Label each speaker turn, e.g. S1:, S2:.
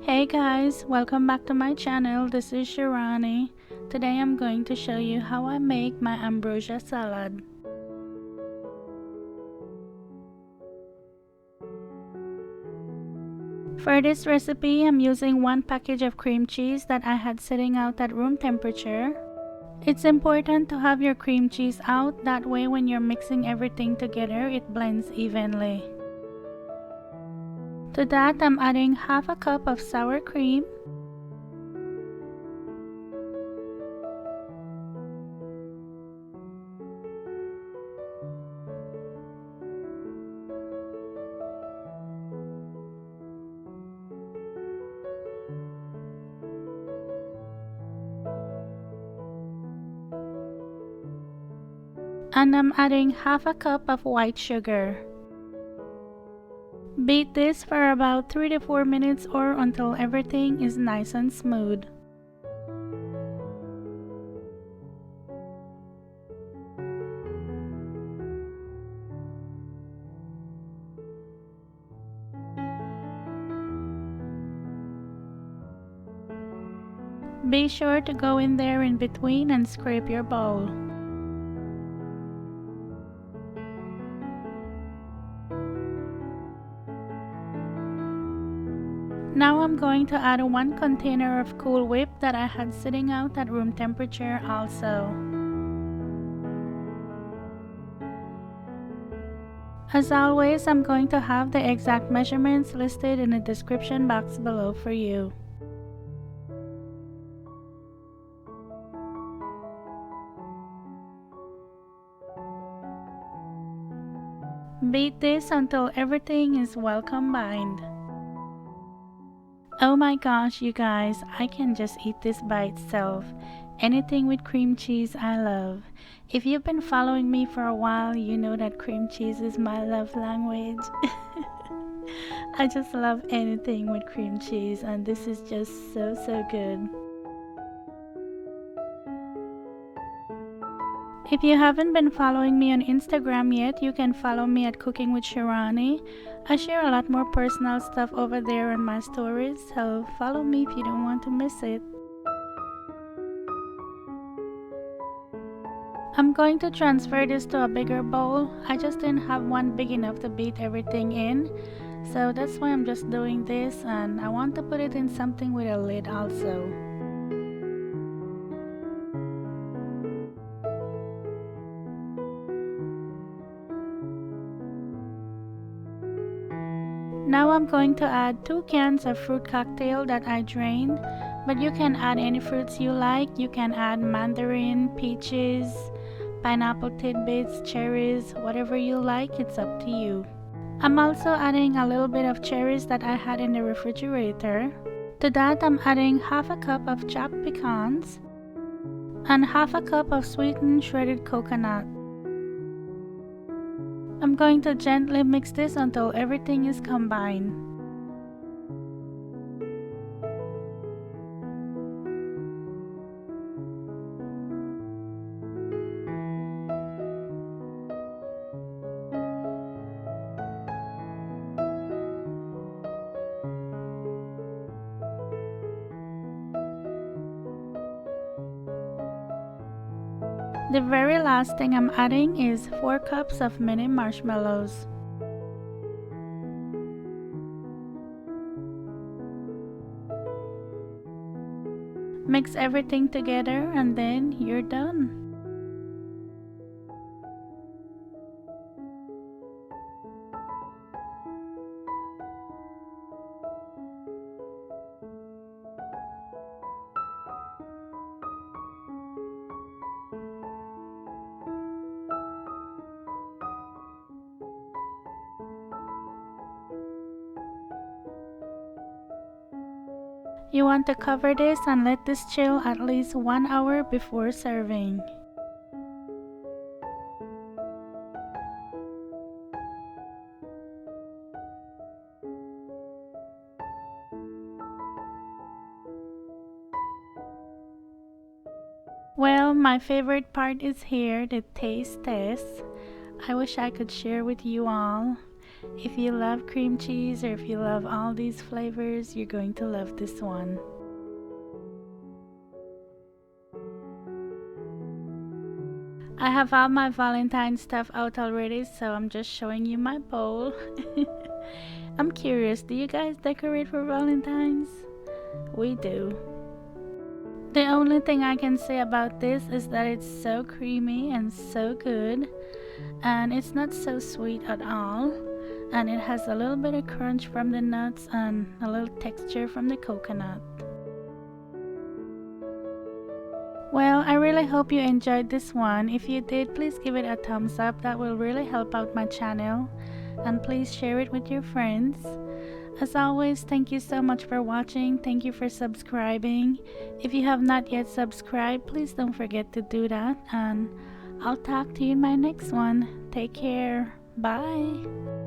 S1: Hey guys, welcome back to my channel. This is Shirani. Today I'm going to show you how I make my ambrosia salad. For this recipe, I'm using one package of cream cheese that I had sitting out at room temperature. It's important to have your cream cheese out, that way when you're mixing everything together, it blends evenly. To that, I'm adding half a cup of sour cream, and I'm adding half a cup of white sugar. Beat this for about 3 to 4 minutes or until everything is nice and smooth. Be sure to go in there in between and scrape your bowl. Now I'm going to add 1 container of Cool Whip that I had sitting out at room temperature also. As always, I'm going to have the exact measurements listed in the description box below for you. Beat this until everything is well combined. Oh my gosh, you guys, I can just eat this by itself. Anything with cream cheese I love. If you've been following me for a while, you know that cream cheese is my love language. I just love anything with cream cheese, and this is just so good. If you haven't been following me on Instagram yet, you can follow me at Cooking with Shirani. I share a lot more personal stuff over there on my stories, so follow me if you don't want to miss it. I'm going to transfer this to a bigger bowl. I just didn't have one big enough to beat everything in, so that's why I'm just doing this, and I want to put it in something with a lid also. Now I'm going to add 2 cans of fruit cocktail that I drained, but you can add any fruits you like. You can add mandarin, peaches, pineapple tidbits, cherries, whatever you like, it's up to you. I'm also adding a little bit of cherries that I had in the refrigerator. To that, I'm adding half a cup of chopped pecans and half a cup of sweetened shredded coconut. I'm going to gently mix this until everything is combined. The very last thing I'm adding is 4 cups of mini marshmallows. Mix everything together and then you're done. You want to cover this and let this chill at least 1 hour before serving. Well, my favorite part is here, the taste test. I wish I could share with you all. If you love cream cheese or if you love all these flavors, you're going to love this one. I have all my Valentine stuff out already, so I'm just showing you my bowl. I'm curious, do you guys decorate for Valentine's? We do. The only thing I can say about this is that it's so creamy and so good, and it's not so sweet at all, and it has a little bit of crunch from the nuts and a little texture from the coconut. Well, I really hope you enjoyed this one. If you did, please give it a thumbs up. That will really help out my channel. And please share it with your friends. As always, thank you so much for watching. Thank you for subscribing. If you have not yet subscribed, please don't forget to do that. And I'll talk to you in my next one. Take care. Bye.